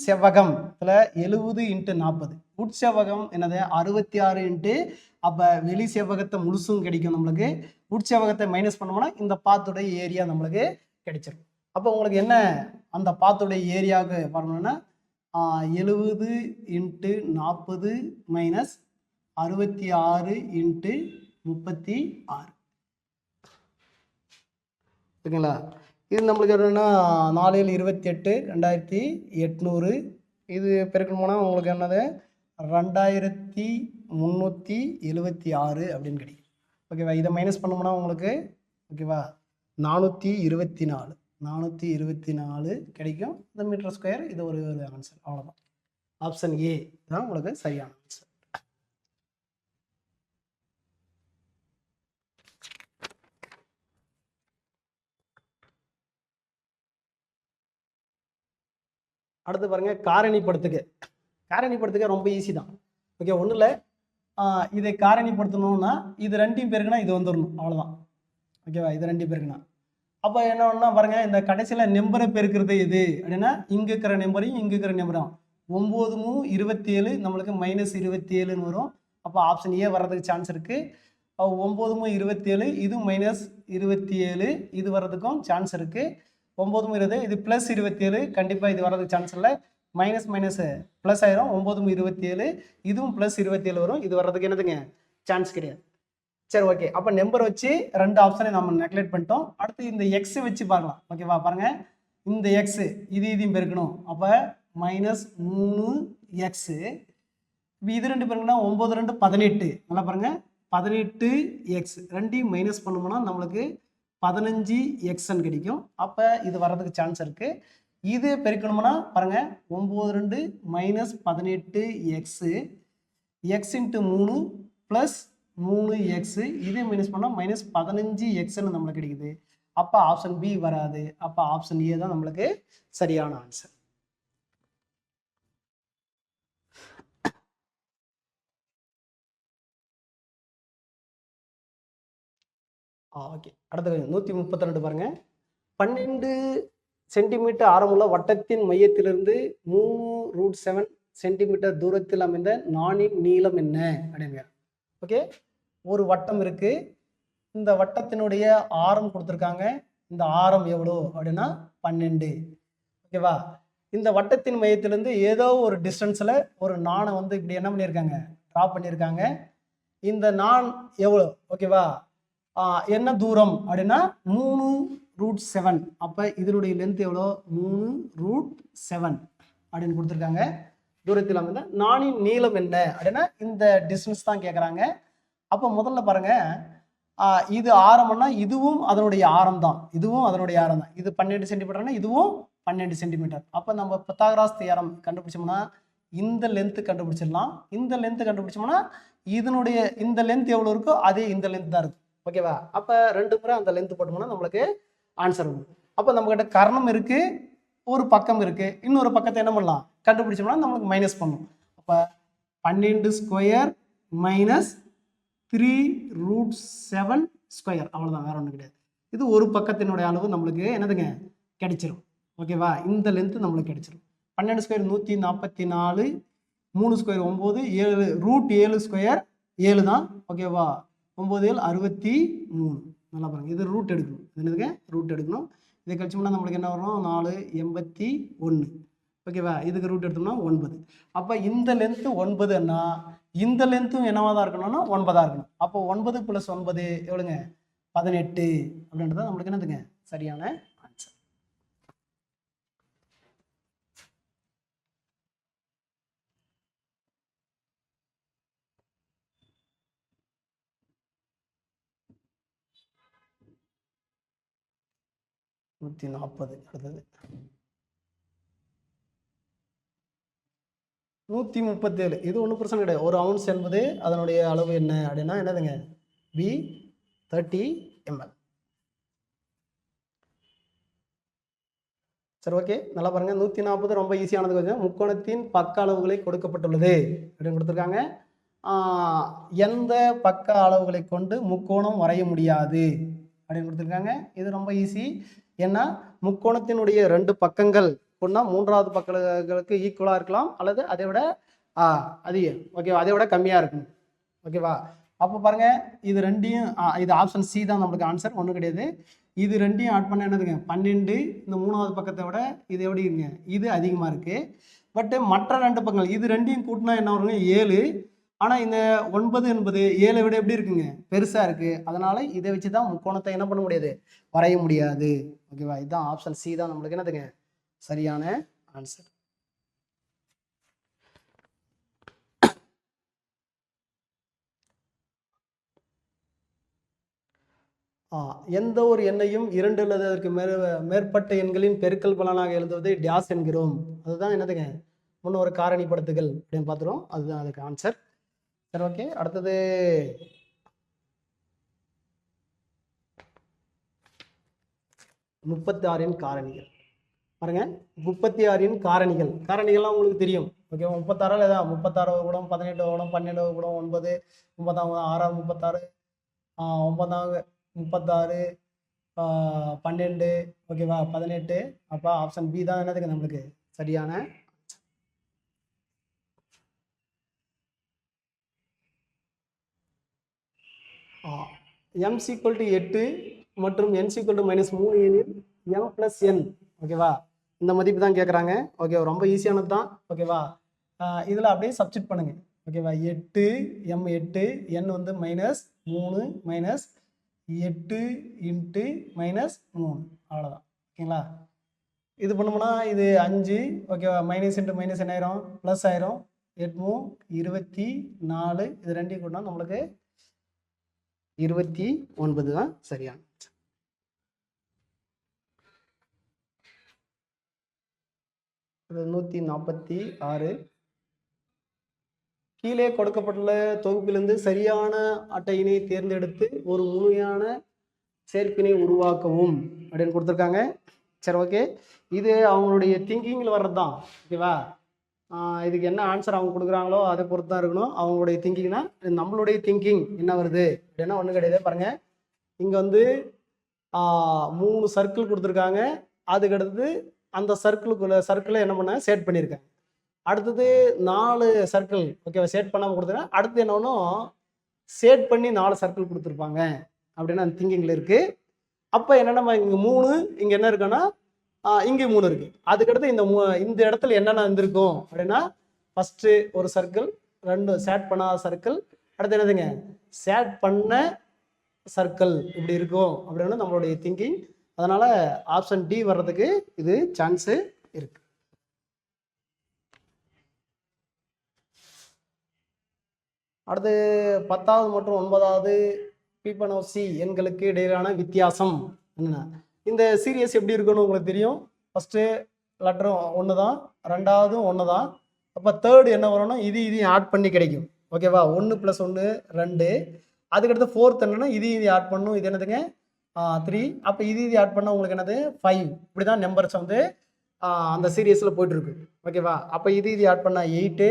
Speaker 1: செவ்வகம்ல 70 × 40, உட்செவ்வகம் என்னது 66 அப்போ வெளி செவ்வகத்தை முழுசும் கிடைக்கும் நம்மளுக்கு. உட்செவ்வகத்தை மைனஸ் பண்ணோம்னா இந்த பாத்துடைய ஏரியா நம்மளுக்கு கிடைச்சிடும். அப்போ உங்களுக்கு என்ன அந்த பாத்துடைய ஏரியாவுக்கு வரணும்னா 70 × 40 - 66 × 36 ஓகேங்களா. இது நம்மளுக்கு என்னன்னா 4 7 28 2800. இது பெருக்கணும்னா உங்களுக்கு என்னது 2376 அப்படின்னு கிடைக்கும் ஓகேவா. இதை மைனஸ் பண்ணோம்னா உங்களுக்கு ஓகேவா 424 கிடைக்கும். இந்த மீட்டர் ஸ்கொயர் இது ஒரு ஆன்சர். அவ்வளோதான். ஆப்ஷன் ஏ தான் உங்களுக்கு சரியான ஆன்சர். அடுத்து பாருங்க காரணிப்படுத்துக ரொம்ப ஈஸி தான் ஓகே. ஒன்றும் இல்லை, இதை காரணிப்படுத்தணும்னா இது 2 பேருக்குன்னா இது வந்துடணும், அவ்வளோதான் ஓகேவா. இது 2 பேருக்குன்னா அப்போ என்ன ஒன்றா பாருங்க இந்த கடைசியில் நம்பரை பெருக்கிறது எது அப்படின்னா இங்கே இருக்கிற நம்பரையும் இங்கே இருக்கிற நம்பரும் 9 - 27 நம்மளுக்கு -27ன்னு வரும். அப்போ ஆப்ஷன் ஏ வர்றதுக்கு சான்ஸ் இருக்குது. 9 27, இது -27, இது வர்றதுக்கும் சான்ஸ் இருக்குது. 9 20, இது +27, கண்டிப்பாக இது வர்றதுக்கு சான்ஸ் இல்லை. மைனஸ் மைனஸ் ப்ளஸ் ஆயிரும். 9 27, இதுவும் +27 வரும். இது வர்றதுக்கு என்னதுங்க சான்ஸ் கிடையாது. சரி, ஓகே. அப்போ நம்பர் வச்சு 2 ஆப்ஷனை நம்ம நெக்லெக்ட் பண்ணிட்டோம். அடுத்து இந்த எக்ஸ் வச்சு பார்க்கலாம். ஓகேவா? பாருங்க, இந்த எக்ஸ் இதையும் பெருக்கணும். அப்போ -3x, இது 2 பெருக்குனா 9 2 18. நல்லா பாருங்க, 18x ரெண்டையும் மைனஸ் பண்ணோம்னா நம்மளுக்கு 15xன்னு கிடைக்கும். அப்போ இது வர்றதுக்கு சான்ஸ் இருக்கு. இது பெருக்கணும்னா பாருங்க, 9 2 -18x, x × 3 +3x, இதே மைனஸ் பண்ணால் -15xன்னு நம்மளுக்கு கிடைக்குது. அப்போ ஆப்ஷன் பி வராது. அப்போ ஆப்ஷன் ஏ தான் நம்மளுக்கு சரியான ஆன்சர். ஓகே, அடுத்தது 132 பாருங்க. 12 சென்டிமீட்டர் ஆரமுள்ள வட்டத்தின் மையத்திலிருந்து 3√7 சென்டிமீட்டர் தூரத்தில் அமைந்த நாணின் நீளம் என்ன அப்படிங்க. ஓகே, ஒரு வட்டம் இருக்கு. இந்த வட்டத்தினுடைய ஆரம் கொடுத்துருக்காங்க. இந்த ஆரம் எவ்வளோ அப்படின்னா 12. ஓகேவா? இந்த வட்டத்தின் மையத்திலிருந்து ஏதோ ஒரு டிஸ்டன்ஸில் ஒரு நாணை வந்து இப்படி என்ன பண்ணியிருக்காங்க, ட்ரா பண்ணியிருக்காங்க. இந்த நான் எவ்வளோ, ஓகேவா, என்ன தூரம் அப்படின்னா 3√7. அப்போ இதனுடைய லென்த் எவ்வளோ, 3√7 அப்படின்னு கொடுத்துருக்காங்க. தூரத்தில் அமைந்த நாணின் நீளம் என்ன அப்படின்னா இந்த டிஸ்டன்ஸ் தான் கேட்குறாங்க. அப்போ முதல்ல பாருங்க, இது ஆரம்னா இதுவும் அதனுடைய ஆரம் தான், இதுவும் அதனுடைய ஆரம் தான். இது 12 சென்டிமீட்டர்னா இதுவும் 12 சென்டிமீட்டர். அப்போ நம்ம பித்தாகராஸ் தியரம் கண்டுபிடிச்சோம்னா இந்த லென்த்து கண்டுபிடிச்சிடலாம். இந்த லென்த்து கண்டுபிடிச்சோம்னா இதனுடைய இந்த லென்த் எவ்வளோ இருக்கோ அதே இந்த லென்த் தான் இருக்கும். ஓகேவா? அப்போ 2 முறை அந்த லென்த் போட்டோம்னா நம்மளுக்கு ஆன்சர் வரும். அப்போ நம்மகிட்ட கர்ணம் இருக்கு, ஒரு பக்கம் இருக்கு, இன்னொரு பக்கத்தை என்ன பண்ணலாம், கண்டுபிடிச்சோம்னா நம்மளுக்கு மைனஸ் பண்ணும். அப்போ 12² -3√7², அவ்வளோதான், வேற ஒன்றும் கிடையாது. இது ஒரு பக்கத்தினுடைய அளவு நம்மளுக்கு என்னதுங்க கிடைச்சிரும். ஓகேவா? இந்த லென்த்து நம்மளுக்கு கிடைச்சிரும். 12² 144, 3² 9, 7√7² 7 தான். ஓகேவா? 9 7 63. நல்லா பாருங்க, இது ரூட் எடுக்கணும். என்னதுங்க, ரூட் எடுக்கணும். இதை கழிச்சோம்னா நம்மளுக்கு என்ன வரும், 4 81. ஓகேவா? இதுக்கு ரூட் எடுத்தோம்னா 9. அப்போ இந்த லென்த்து 9ன்னா இந்த லென்த்தும் என்னவா தான் இருக்கணும்னா 9ஆக இருக்கணும். அப்போ 9 + 9 எவ்வளோங்க, 18 அப்படின்றது நம்மளுக்கு என்னதுங்க சரியான ஆன்சர். அடுத்தது 137. இது ஒன்றும் பிரச்சனை கிடையாது. ஒரு அவுன்ஸ் என்பது அதனுடைய அளவு என்ன அப்படின்னா என்னதுங்க, பி 30 ml. சரி, ஓகே. நல்லா பாருங்க, 140 ரொம்ப ஈஸியானது. கொஞ்சம் முக்கோணத்தின் பக்க அளவுகளை கொடுக்கப்பட்டுள்ளது அப்படின்னு கொடுத்துருக்காங்க. எந்த பக்க அளவுகளை கொண்டு முக்கோணம் வரைய முடியாது அப்படின்னு கொடுத்துருக்காங்க. இது ரொம்ப ஈஸி. ஏன்னா முக்கோணத்தினுடைய 2 பக்கங்கள் ஒன்றா 3வது பக்கங்களுக்கு ஈக்குவலாக இருக்கலாம், அல்லது அதை விட அதிகம், ஓகேவா, அதை விட கம்மியாக இருக்கணும். ஓகேவா? அப்போ பாருங்க, இது ரெண்டையும் இது ஆப்ஷன் சி தான் நம்மளுக்கு ஆன்சர், ஒன்றும் கிடையாது. இது ரெண்டையும் ஆட் பண்ண என்னதுங்க 12. இந்த 3வது பக்கத்தை விட இது எப்படி இருக்குங்க, இது அதிகமாக இருக்குது. பட்டு மற்ற 2 பக்கங்கள் இது ரெண்டையும் கூட்டினா என்ன வருங்க, 7. ஆனால் இந்த 9 என்பது 7 விட எப்படி இருக்குங்க, பெருசாக இருக்குது. அதனால் இதை வச்சு தான் முக்கோணத்தை என்ன பண்ண முடியாது, வரைய முடியாது. ஓகேவா? இதுதான் ஆப்ஷன் சி தான் நம்மளுக்கு என்னதுங்க சரியான ஆன்சர். எந்த ஒரு எண்ணையும் 2 அல்லது அதற்கு மேற்பட்ட எண்களின் பெருக்கல் பலனாக எழுதுவதை டேஸ் என்கிறோம். அதுதான் என்னதுங்க, முன்ன ஒரு காரணிப்படுத்துகள் அப்படின்னு பார்த்துருவோம். அதுதான் அதுக்கு ஆன்சர். சரி, ஓகே. அடுத்தது 36 காரணிகள் பாருங்க. 36 காரணிகள்லாம் உங்களுக்கு தெரியும். ஓகே, 36 ஏதாவது 36 கூடம், 18 கூடம், 12 கூடம், 9, 9 6 36, 9 36, 12, ஓகேவா, 18. அப்போ ஆப்ஷன் பி தான் என்னதுங்க நம்மளுக்கு சரியான. m = 8 மற்றும் n = -3 எனில் m + n, ஓகேவா? இந்த மதிப்பு தான் கேட்குறாங்க. ஓகே, ரொம்ப ஈஸியானது தான், ஓகேவா? இதில் அப்படியே சப்ஸ்டிட் பண்ணுங்க, ஓகேவா? 8 m 8 n வந்து -3 -8 × -3, அவ்வளோதான், ஓகேங்களா? இது பண்ணோம்னா இது 5, ஓகேவா? மைனஸ் இன்ட்டு மைனஸ் என்ன ஆயிரும், ப்ளஸ் ஆயிரும். 8 24, இது ரெண்டையும் கூட்டினா நம்மளுக்கு 29 தான் சரியான. இது 146. கீழே கொடுக்கப்பட்டுள்ள தொகுப்பிலிருந்து சரியான அட்டையினை தேர்ந்தெடுத்து ஒரு முழுமையான சேர்ப்பினை உருவாக்கவும் அப்படின்னு கொடுத்துருக்காங்க. சரி, ஓகே. இது அவங்களுடைய திங்கிங்கில் வர்றது தான், ஓகேவா? இதுக்கு என்ன ஆன்சர் அவங்க கொடுக்குறாங்களோ அதை பொறுத்து தான் இருக்கணும் அவங்களுடைய திங்கிங்னா. நம்மளுடைய திங்கிங் என்ன வருது அப்படின்னா ஒன்றும் கிடையாது. பாருங்க, இங்கே வந்து 3 சர்க்கிள் கொடுத்துருக்காங்க. அதுக்கடுத்து அந்த சர்க்கிளை என்ன பண்ண செட் பண்ணியிருக்கேன். அடுத்தது 4 சர்க்கிள், ஓகேவா, செட் பண்ணாமல் கொடுத்துருக்கேன். அடுத்து என்ன ஒன்றும் செட் பண்ணி 4 சர்க்கிள் கொடுத்துருப்பாங்க அப்படின்னு அந்த திங்கிங்கில் இருக்குது. அப்போ என்னென்ன இங்கே 3, இங்கே என்ன இருக்குன்னா இங்கே 3 இருக்குது. அதுக்கடுத்து இந்த இடத்துல என்னென்ன இருந்திருக்கும் அப்படின்னா ஃபஸ்ட்டு ஒரு சர்க்கிள், 2 சேட் பண்ணாத சர்க்கிள், அடுத்து என்னதுங்க சேட் பண்ண சர்க்கிள், இப்படி இருக்கும் அப்படின்னு நம்மளுடைய திங்கிங். அதனால் ஆப்ஷன் டி வர்றதுக்கு இது சான்ஸு இருக்கு. அடுத்து 10வது மற்றும் 9வது பிபனோசி எண்களுக்கு இடையிலான வித்தியாசம் என்ன? இந்த சீரியஸ் எப்படி இருக்குன்னு உங்களுக்கு தெரியும். ஃபஸ்ட்டு லெட்டரும் 1 தான், 2வது 1 தான். அப்போ தேர்டு என்ன வரும்னா இதையும் ஆட் பண்ணி கிடைக்கும், ஓகேவா? 1 + 1 2. அதுக்கடுத்து 4th என்னன்னா இதையும் ஆட் பண்ணணும். இது என்னதுங்க 3. அப்போ இது ஆட் பண்ணால் உங்களுக்கு என்னது 5. இப்படி தான் நம்பர்ஸ் வந்து அந்த சீரியஸில் போயிட்டுருக்கு, ஓகேவா? அப்போ இது ஆட் பண்ணால் 8,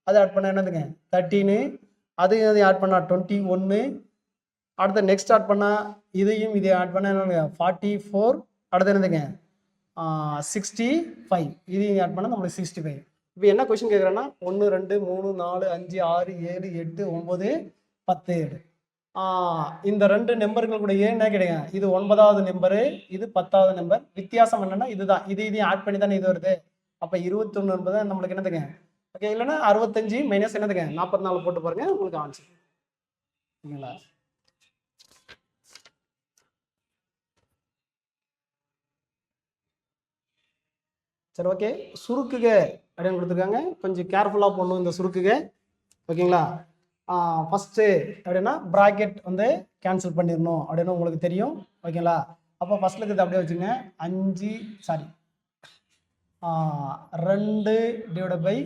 Speaker 1: அது ஆட் பண்ணால் என்னதுங்க 13, அதையும் ஆட் பண்ணால் 21. அடுத்த நெக்ஸ்ட் ஆட் பண்ணால் இதையும் ஆட் பண்ணால் என்னங்க 44. அடுத்து என்னதுங்க 65. இதையும் ஆட் பண்ணால் நம்மளுக்கு 65. இப்போ என்ன கொஸ்டின் கேட்குறேன்னா 1 2 3 4 5 6 7 8 9 10. இந்த 2 நம்பர்கள் கூட என்ன கிடைக்கும், இது 9வது நம்பரு, இது 10வது நம்பர். வித்தியாசம் என்னன்னா இதுதான், இதையும் ஆட் பண்ணி தானே இது வருது. அப்போ 21 என்பது நம்மளுக்கு என்னதுங்க, ஓகே? இல்லைன்னா 65 மைனஸ் என்னதுங்க 44 போட்டு பாருங்க, உங்களுக்கு ஆன்சர், ஓகேங்களா? சரி, ஓகே. சுருக்குக அப்படின்னு கொடுத்துருக்காங்க. கொஞ்சம் கேர்ஃபுல்லாக போடணும் இந்த சுருக்குக, ஓகேங்களா? ஃபஸ்ட்டு அப்படின்னா ப்ராக்கெட் வந்து கேன்சல் பண்ணிடணும் அப்படின்னு உங்களுக்கு தெரியும், ஓகேங்களா? அப்போ ஃபஸ்ட்டில் இருக்கிறது அப்படியே வச்சுங்க. 2 டிவைட் பை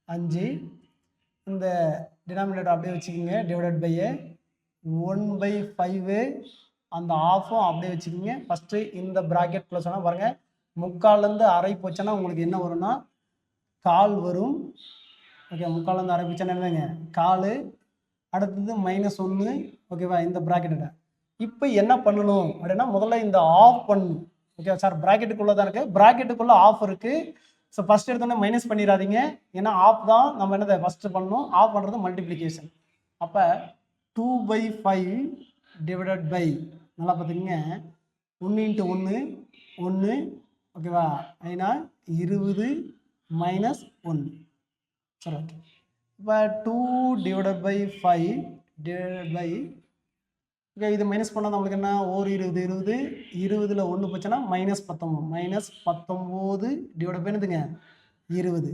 Speaker 1: 5. இந்த டினாமினேட்டர் அப்படியே வச்சுக்கோங்க. Divided by 1/5. அந்த ஆஃபும் அப்படியே வச்சுக்கோங்க. ஃபஸ்ட்டு இந்த ப்ராக்கெட் ப்ளஸ் ஆனால் பாருங்கள், 3/4 அரை போச்சுன்னா உங்களுக்கு என்ன வரும்னா 1/4 வரும், ஓகே? 3/4 அரை போச்சுன்னா என்னங்க 1/4. அடுத்தது -1, ஓகேவா? இந்த ப்ராக்கெட்டை இப்போ என்ன பண்ணணும் அப்படின்னா முதல்ல இந்த ஆஃப் பண்ணணும், ஓகே சார்? ப்ராக்கெட்டுக்குள்ளே தான் இருக்குது, ப்ராக்கெட்டுக்குள்ளே ஆஃப் இருக்குது. ஸோ ஃபஸ்ட் எடுத்தோடனே மைனஸ் பண்ணிடாதீங்க, ஏன்னா ஆஃப் தான் நம்ம என்னதை ஃபஸ்ட்டு பண்ணணும். ஆஃப் பண்ணுறது மல்டிப்ளிகேஷன். அப்போ 2/5 டிவைடட் பை நல்லா பார்த்துக்கிங்க 1 × 1 1, ஓகேவா? ஏன்னா 20 -1. சரி, ஓகே. இப்போ 2 divided by 5 divided by, okay, இது மைனஸ் பண்ணால் நம்மளுக்கு என்ன 20 20ல் 1 போச்சுன்னா -19 டிவைட் பை என்னதுங்க 20.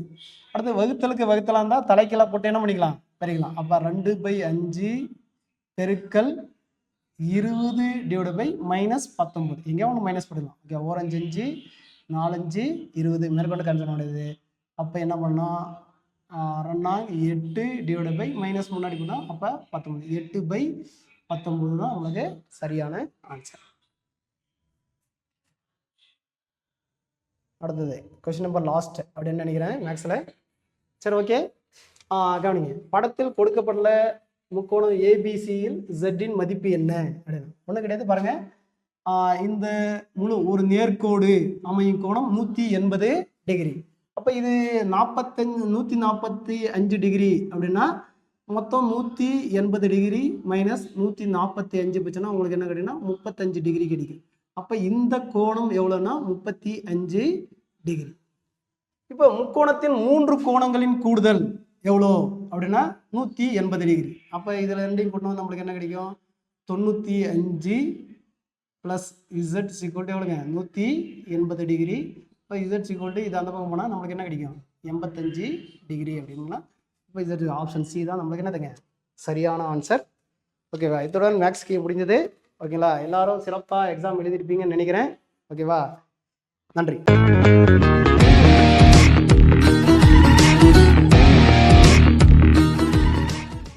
Speaker 1: அடுத்து வகுத்தலுக்கு வகுத்தலாம் இருந்தால் தலைக்கெல்லாம் போட்டு என்ன பண்ணிக்கலாம் பெருக்கலாம். அப்போ 2/5 பெருக்கல் 20 டிவைட் பை -19. எங்கேயா ஒன்று மைனஸ் பண்ணிடலாம், ஓகே? 1 5 5 4 5 20 மேற்கொண்டு கேன்சல் பண்ணுது. அப்போ என்ன பண்ணோம் 2 8 டிவைட் பை மைனஸ் முன்னாடி போனால் அப்போ 19. 8/19 தான் உங்களுக்கு சரியான ஆன்சர். அடுத்தது கொஸ்டின் நம்பர் லாஸ்ட் அப்படின்னு நினைக்கிறேன் மேக்ஸில். சரி, ஓகே. கவனிங்க, படத்தில் கொடுக்கப்பட்டுள்ள முக்கோணம் ஏபிசியில் ஜெட்டின் மதிப்பு என்ன அப்படின்னு ஒன்றும் கிடையாது. பாருங்க, இந்த முழு ஒரு நேர்கோடு அமையும் கோணம் 180 டிகிரி. அப்போ இது 145 டிகிரி அப்படின்னா மொத்தம் 180 டிகிரி மைனஸ் 145 போச்சுன்னா உங்களுக்கு என்ன கிடைக்குன்னா 35 டிகிரி கிடைக்கும். அப்போ இந்த கோணம் எவ்வளோன்னா 35 டிகிரி. இப்போ முக்கோணத்தின் 3 கோணங்களின் கூடுதல் எவ்வளோ அப்படின்னா 180 டிகிரி. அப்போ இதில் ரெண்டையும் கூட்டினா நம்மளுக்கு என்ன கிடைக்கும்? 95 ப்ளஸ் இசட் சிக்வல் எவ்வளோங்க? 180 டிகிரி. இப்போ இசட் சிக்வல் இது அந்த பக்கம் போனால் நம்மளுக்கு என்ன கிடைக்கும்? 85 டிகிரி அப்படிங்களா? இப்போ இசட் ஆப்ஷன் சி தான் நம்மளுக்கு என்னதுங்க சரியான ஆன்சர். ஓகேவா? இத்துடன் மேக்ஸ் கீ முடிஞ்சது. ஓகேங்களா? எல்லாரும் சிறப்பாக எக்ஸாம் எழுதிருப்பீங்கன்னு நினைக்கிறேன். ஓகேவா? நன்றி.